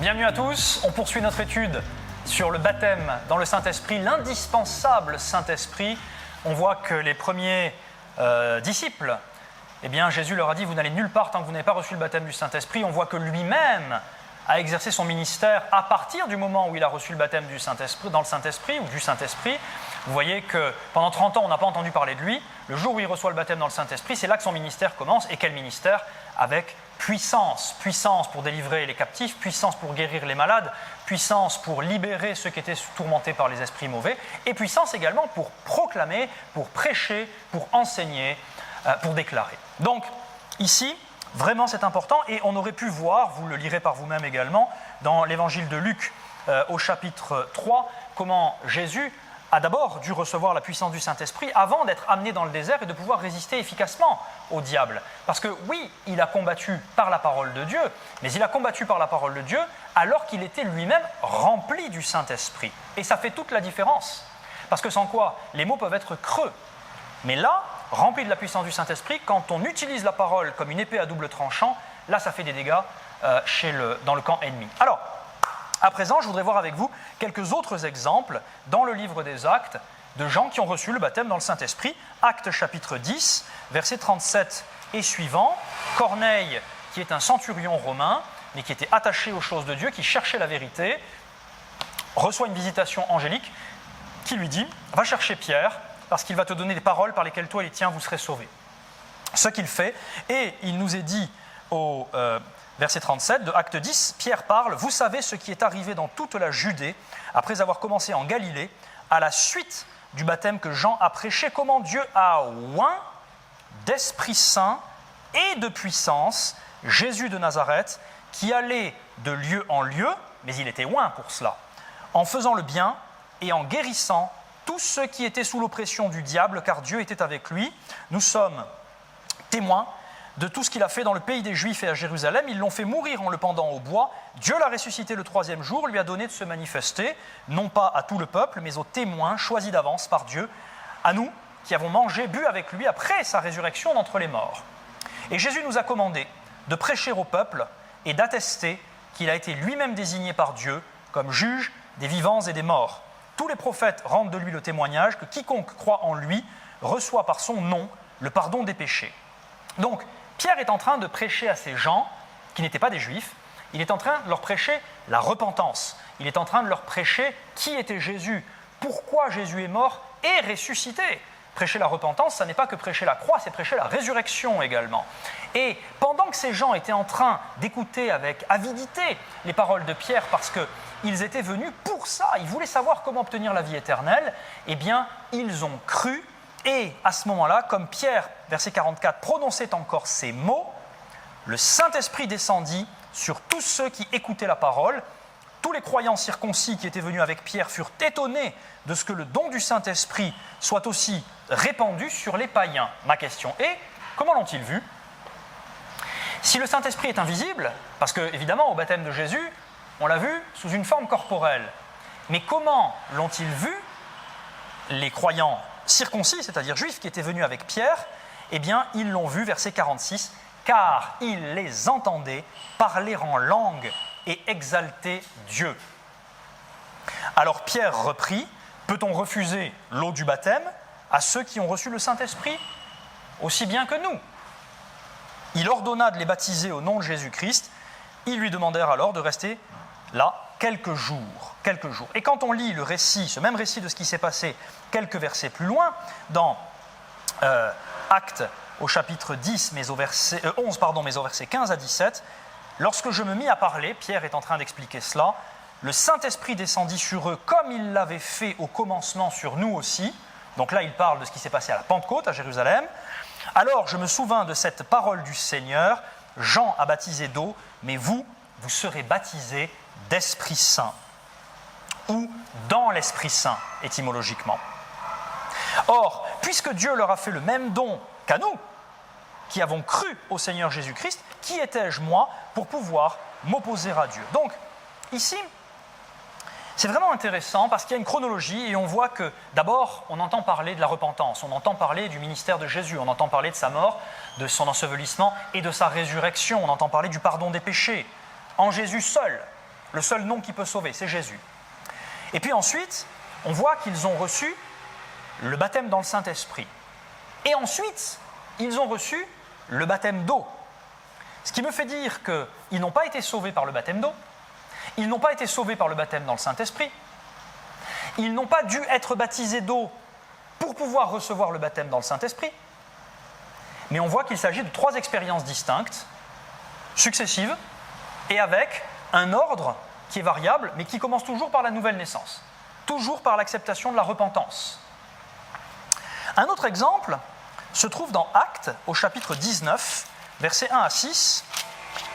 Bienvenue à tous, on poursuit notre étude sur le baptême dans le Saint-Esprit, l'indispensable Saint-Esprit. On voit que les premiers disciples, eh bien Jésus leur a dit « Vous n'allez nulle part tant que vous n'avez pas reçu le baptême du Saint-Esprit ». On voit que lui-même a exercé son ministère à partir du moment où il a reçu le baptême du Saint-Esprit, dans le Saint-Esprit ou du Saint-Esprit. Vous voyez que pendant 30 ans, on n'a pas entendu parler de lui. Le jour où il reçoit le baptême dans le Saint-Esprit, c'est là que son ministère commence. Et quel ministère? Avec puissance. Puissance pour délivrer les captifs, puissance pour guérir les malades, puissance pour libérer ceux qui étaient tourmentés par les esprits mauvais, et puissance également pour proclamer, pour prêcher, pour enseigner, pour déclarer. Donc, ici, vraiment c'est important, et on aurait pu voir, vous le lirez par vous-même également, dans l'évangile de Luc, au chapitre 3, comment Jésus a d'abord dû recevoir la puissance du Saint-Esprit avant d'être amené dans le désert et de pouvoir résister efficacement au diable. Parce que oui, il a combattu par la parole de Dieu, mais il a combattu par la parole de Dieu alors qu'il était lui-même rempli du Saint-Esprit. Et ça fait toute la différence. Parce que sans quoi, les mots peuvent être creux. Mais là, rempli de la puissance du Saint-Esprit, quand on utilise la parole comme une épée à double tranchant, là ça fait des dégâts dans le camp ennemi. Alors, à présent, je voudrais voir avec vous quelques autres exemples dans le livre des Actes de gens qui ont reçu le baptême dans le Saint-Esprit. Actes chapitre 10, versets 37 et suivants. Corneille, qui est un centurion romain, mais qui était attaché aux choses de Dieu, qui cherchait la vérité, reçoit une visitation angélique qui lui dit « Va chercher Pierre, parce qu'il va te donner des paroles par lesquelles toi et les tiens vous serez sauvés. » Ce qu'il fait, et il nous est dit au verset 37 de Acte 10, Pierre parle « Vous savez ce qui est arrivé dans toute la Judée, après avoir commencé en Galilée, à la suite du baptême que Jean a prêché, comment Dieu a oint d'Esprit Saint et de puissance Jésus de Nazareth, qui allait de lieu en lieu, mais il était oint pour cela, en faisant le bien et en guérissant tous ceux qui étaient sous l'oppression du diable, car Dieu était avec lui. Nous sommes témoins de tout ce qu'il a fait dans le pays des Juifs et à Jérusalem. Ils l'ont fait mourir en le pendant au bois. Dieu l'a ressuscité le troisième jour, lui a donné de se manifester, non pas à tout le peuple, mais aux témoins choisis d'avance par Dieu, à nous qui avons mangé, bu avec lui après sa résurrection d'entre les morts. Et Jésus nous a commandé de prêcher au peuple et d'attester qu'il a été lui-même désigné par Dieu comme juge des vivants et des morts. Tous les prophètes rendent de lui le témoignage que quiconque croit en lui reçoit par son nom le pardon des péchés. Donc, Pierre est en train de prêcher à ces gens qui n'étaient pas des Juifs, il est en train de leur prêcher la repentance, il est en train de leur prêcher qui était Jésus, pourquoi Jésus est mort et ressuscité. Prêcher la repentance, ça n'est pas que prêcher la croix, c'est prêcher la résurrection également. Et pendant que ces gens étaient en train d'écouter avec avidité les paroles de Pierre, parce qu'ils étaient venus pour ça, ils voulaient savoir comment obtenir la vie éternelle, eh bien, ils ont cru. Et à ce moment-là, comme Pierre, verset 44, prononçait encore ces mots, le Saint-Esprit descendit sur tous ceux qui écoutaient la parole. Tous les croyants circoncis qui étaient venus avec Pierre furent étonnés de ce que le don du Saint-Esprit soit aussi répandu sur les païens. Ma question est, comment l'ont-ils vu? Si le Saint-Esprit est invisible, parce que évidemment au baptême de Jésus, on l'a vu sous une forme corporelle, mais comment l'ont-ils vu les croyants circoncis, c'est-à-dire juifs qui étaient venus avec Pierre? Eh bien, ils l'ont vu, verset 46, car ils les entendaient parler en langue et exalter Dieu. Alors Pierre reprit, peut-on refuser l'eau du baptême à ceux qui ont reçu le Saint-Esprit aussi bien que nous? Il ordonna de les baptiser au nom de Jésus-Christ. Ils lui demandèrent alors de rester là quelques jours. Et quand on lit le récit, ce même récit de ce qui s'est passé quelques versets plus loin, dans Actes au chapitre 10, mais au verset, 11, mais au verset 15 à 17, lorsque je me mis à parler, Pierre est en train d'expliquer cela, le Saint-Esprit descendit sur eux comme il l'avait fait au commencement sur nous aussi. Donc là, il parle de ce qui s'est passé à la Pentecôte, à Jérusalem. Alors je me souvins de cette parole du Seigneur, Jean a baptisé d'eau, mais vous serez baptisés d'Esprit Saint, ou dans l'Esprit Saint, étymologiquement. Or, puisque Dieu leur a fait le même don qu'à nous, qui avons cru au Seigneur Jésus-Christ, qui étais-je moi pour pouvoir m'opposer à Dieu? Donc, ici, c'est vraiment intéressant parce qu'il y a une chronologie et on voit que d'abord, on entend parler de la repentance, on entend parler du ministère de Jésus, on entend parler de sa mort, de son ensevelissement et de sa résurrection, on entend parler du pardon des péchés en Jésus seul. le seul nom qui peut sauver, c'est Jésus. Et puis ensuite, on voit qu'ils ont reçu le baptême dans le Saint-Esprit. Et ensuite, ils ont reçu le baptême d'eau. Ce qui me fait dire qu'ils n'ont pas été sauvés par le baptême d'eau, ils n'ont pas été sauvés par le baptême dans le Saint-Esprit, ils n'ont pas dû être baptisés d'eau pour pouvoir recevoir le baptême dans le Saint-Esprit, mais on voit qu'il s'agit de 3 expériences distinctes, successives, et avec un ordre qui est variable, mais qui commence toujours par la nouvelle naissance, toujours par l'acceptation de la repentance. Un autre exemple se trouve dans Actes, au chapitre 19, versets 1 à 6.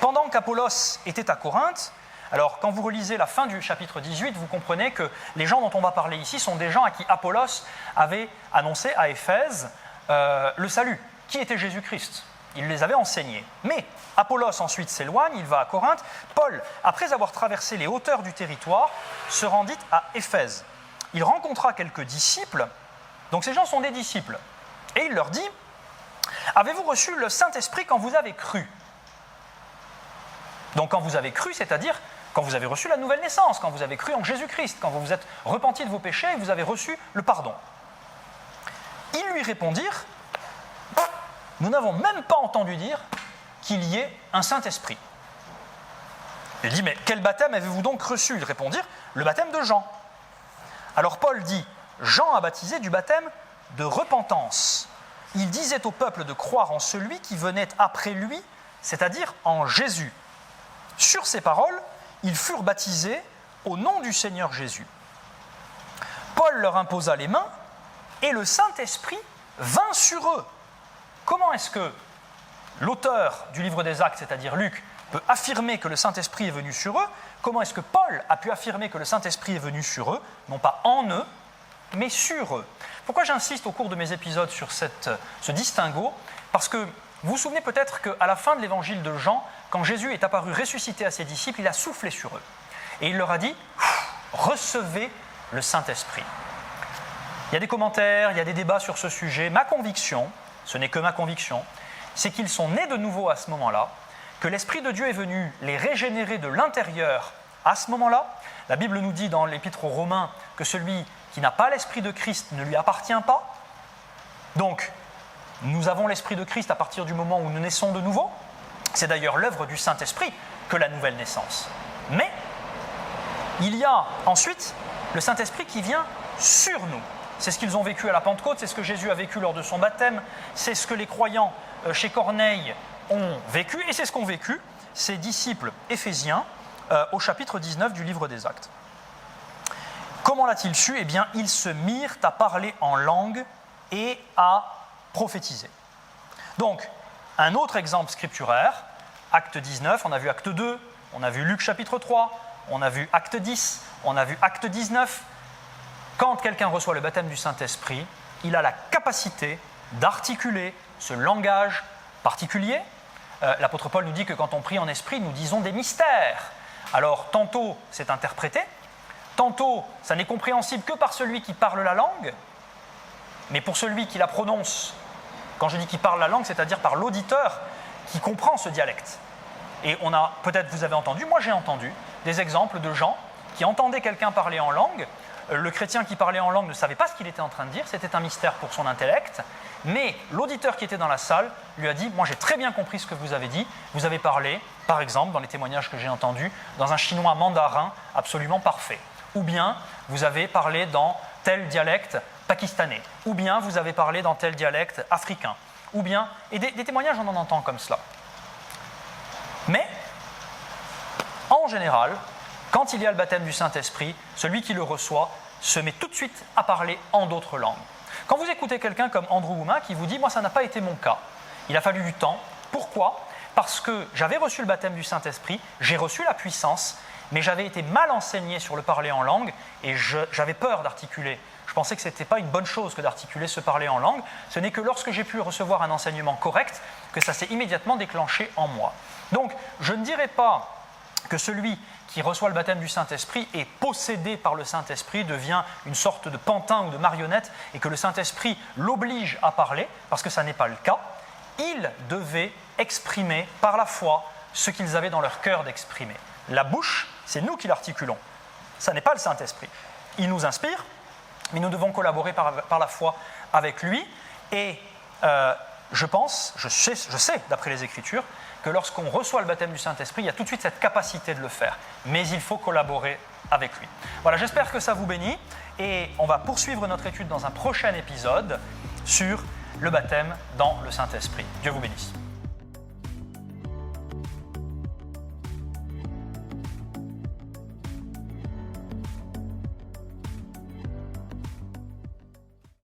Pendant qu'Apollos était à Corinthe, alors quand vous relisez la fin du chapitre 18, vous comprenez que les gens dont on va parler ici sont des gens à qui Apollos avait annoncé à Éphèse le salut, qui était Jésus-Christ. Il les avait enseignés. Mais Apollos ensuite s'éloigne, il va à Corinthe. Paul, après avoir traversé les hauteurs du territoire, se rendit à Éphèse. Il rencontra quelques disciples, donc ces gens sont des disciples, et il leur dit « Avez-vous reçu le Saint-Esprit quand vous avez cru ?» Donc quand vous avez cru, c'est-à-dire quand vous avez reçu la nouvelle naissance, quand vous avez cru en Jésus-Christ, quand vous vous êtes repenti de vos péchés et vous avez reçu le pardon. Ils lui répondirent « Nous n'avons même pas entendu dire qu'il y ait un Saint-Esprit. » Il dit « Mais quel baptême avez-vous donc reçu ?» Ils répondirent « Le baptême de Jean. » Alors Paul dit « Jean a baptisé du baptême de repentance. Il disait au peuple de croire en celui qui venait après lui, c'est-à-dire en Jésus. » Sur ces paroles, ils furent baptisés au nom du Seigneur Jésus. Paul leur imposa les mains et le Saint-Esprit vint sur eux. Comment est-ce que l'auteur du livre des Actes, c'est-à-dire Luc, peut affirmer que le Saint-Esprit est venu sur eux? Comment est-ce que Paul a pu affirmer que le Saint-Esprit est venu sur eux, non pas en eux, mais sur eux? Pourquoi j'insiste au cours de mes épisodes sur ce distinguo? Parce que vous vous souvenez peut-être qu'à la fin de l'évangile de Jean, quand Jésus est apparu ressuscité à ses disciples, il a soufflé sur eux. Et il leur a dit « Recevez le Saint-Esprit ». Il y a des commentaires, il y a des débats sur ce sujet. Ma conviction, ce n'est que ma conviction, c'est qu'ils sont nés de nouveau à ce moment-là, que l'Esprit de Dieu est venu les régénérer de l'intérieur à ce moment-là. La Bible nous dit dans l'Épître aux Romains que celui qui n'a pas l'Esprit de Christ ne lui appartient pas. Donc, nous avons l'Esprit de Christ à partir du moment où nous naissons de nouveau. C'est d'ailleurs l'œuvre du Saint-Esprit que la nouvelle naissance. Mais il y a ensuite le Saint-Esprit qui vient sur nous. C'est ce qu'ils ont vécu à la Pentecôte, c'est ce que Jésus a vécu lors de son baptême, c'est ce que les croyants chez Corneille ont vécu, et c'est ce qu'ont vécu ces disciples éphésiens au chapitre 19 du livre des Actes. Comment l'a-t-il su? Eh bien, ils se mirent à parler en langue et à prophétiser. Donc, un autre exemple scripturaire, Acte 19, on a vu Acte 2, on a vu Luc chapitre 3, on a vu Acte 10, on a vu Acte 19. Quand quelqu'un reçoit le baptême du Saint-Esprit, il a la capacité d'articuler ce langage particulier. L'apôtre Paul nous dit que quand on prie en esprit, nous disons des mystères. Alors, tantôt, c'est interprété, tantôt, ça n'est compréhensible que par celui qui parle la langue, mais pour celui qui la prononce, quand je dis qui parle la langue, c'est-à-dire par l'auditeur qui comprend ce dialecte. Et on a, peut-être vous avez entendu, moi j'ai entendu, des exemples de gens qui entendaient quelqu'un parler en langue. Le chrétien qui parlait en langue ne savait pas ce qu'il était en train de dire, c'était un mystère pour son intellect, mais l'auditeur qui était dans la salle lui a dit « Moi j'ai très bien compris ce que vous avez dit, vous avez parlé, par exemple, dans les témoignages que j'ai entendus, dans un chinois mandarin absolument parfait. Ou bien vous avez parlé dans tel dialecte pakistanais, ou bien vous avez parlé dans tel dialecte africain, ou bien… » Et des témoignages, on en entend comme cela. Mais, en général, quand il y a le baptême du Saint-Esprit, celui qui le reçoit se met tout de suite à parler en d'autres langues. Quand vous écoutez quelqu'un comme Andrew Womack qui vous dit « Moi, ça n'a pas été mon cas. Il a fallu du temps. Pourquoi ? Parce que j'avais reçu le baptême du Saint-Esprit, j'ai reçu la puissance, mais j'avais été mal enseigné sur le parler en langue et j'avais peur d'articuler. Je pensais que ce n'était pas une bonne chose que d'articuler ce parler en langue. Ce n'est que lorsque j'ai pu recevoir un enseignement correct que ça s'est immédiatement déclenché en moi. » Donc, je ne dirais pas que celui qui reçoit le baptême du Saint-Esprit est possédé par le Saint-Esprit, devient une sorte de pantin ou de marionnette et que le Saint-Esprit l'oblige à parler, parce que ça n'est pas le cas. Ils devaient exprimer par la foi ce qu'ils avaient dans leur cœur d'exprimer. La bouche, c'est nous qui l'articulons. Ça n'est pas le Saint-Esprit. Il nous inspire, mais nous devons collaborer par la foi avec lui. Et je sais, d'après les Écritures, que lorsqu'on reçoit le baptême du Saint-Esprit, il y a tout de suite cette capacité de le faire. Mais il faut collaborer avec lui. Voilà, j'espère que ça vous bénit. Et on va poursuivre notre étude dans un prochain épisode sur le baptême dans le Saint-Esprit. Dieu vous bénisse.